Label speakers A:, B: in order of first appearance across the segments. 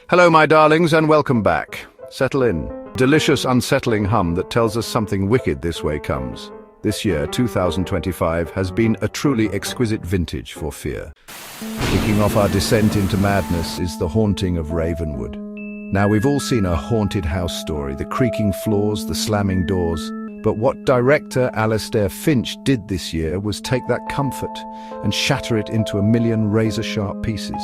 A: Hello, my darlings, and welcome back. Settle in. Delicious, unsettling hum that tells us something wicked this way comes. This year, 2025, has been a truly exquisite vintage for fear. Kicking off our descent into madness is The Haunting of Ravenwood. Now, we've all seen a haunted house story, the creaking floors, the slamming doors. But what director Alastair Finch did this year was take that comfort and shatter it into a million razor-sharp pieces.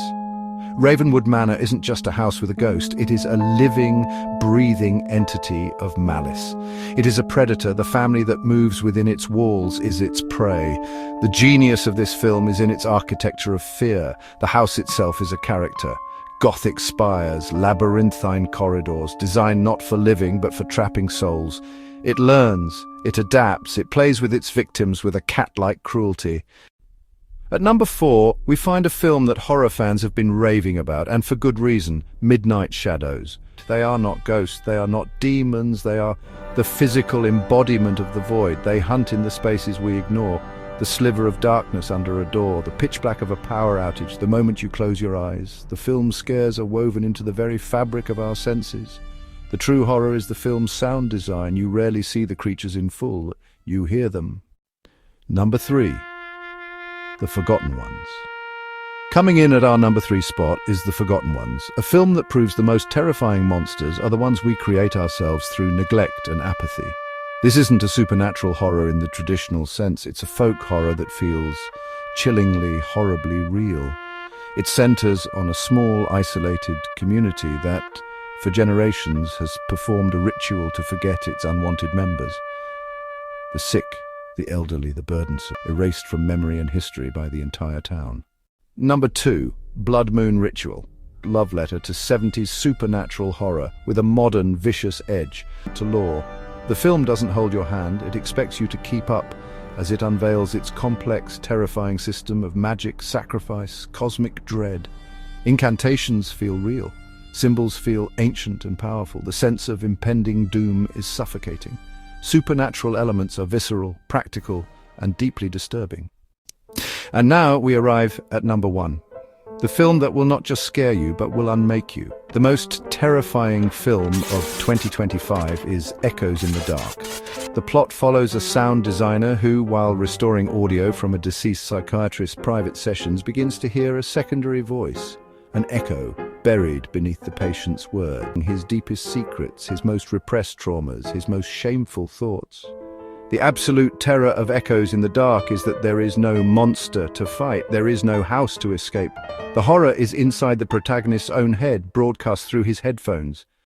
A: Ravenwood Manor isn't just a house with a ghost, it is a living, breathing entity of malice. It is a predator, the family that moves within its walls is its prey. The genius of this film is in its architecture of fear. The house itself is a character. Gothic spires, labyrinthine corridors, designed not for living but for trapping souls. It learns, it adapts, it plays with its victims with a cat-like cruelty. At number 4, we find a film that horror fans have been raving about, and for good reason, Midnight Shadows. They are not ghosts, they are not demons, they are the physical embodiment of the void. They hunt in the spaces we ignore, the sliver of darkness under a door, the pitch black of a power outage, the moment you close your eyes. The film's scares are woven into the very fabric of our senses. The true horror is the film's sound design. You rarely see the creatures in full, you hear them. Number 3. The Forgotten Ones. Coming in at our number 3 spot is The Forgotten Ones, a film that proves the most terrifying monsters are the ones we create ourselves through neglect and apathy. This isn't a supernatural horror in the traditional sense, it's a folk horror that feels chillingly, horribly real. It centers on a small, isolated community that, for generations, has performed a ritual to forget its unwanted members. The sick, the elderly, the burdensome, erased from memory and history by the entire town. Number 2, Blood Moon Ritual. Love letter to 70s supernatural horror with a modern, vicious edge to lore. The film doesn't hold your hand, it expects you to keep up as it unveils its complex, terrifying system of magic, sacrifice, cosmic dread. Incantations feel real. Symbols feel ancient and powerful. The sense of impending doom is suffocating. Supernatural elements are visceral, practical, and deeply disturbing. And now we arrive at number 1. The film that will not just scare you, but will unmake you. The most terrifying film of 2025 is Echoes in the Dark. The plot follows a sound designer who, while restoring audio from a deceased psychiatrist's private sessions, begins to hear a secondary voice, an echo buried beneath the patient's word, his deepest secrets, his most repressed traumas, his most shameful thoughts. The absolute terror of Echoes in the Dark is that there is no monster to fight, there is no house to escape. The horror is inside the protagonist's own head, broadcast through his headphones.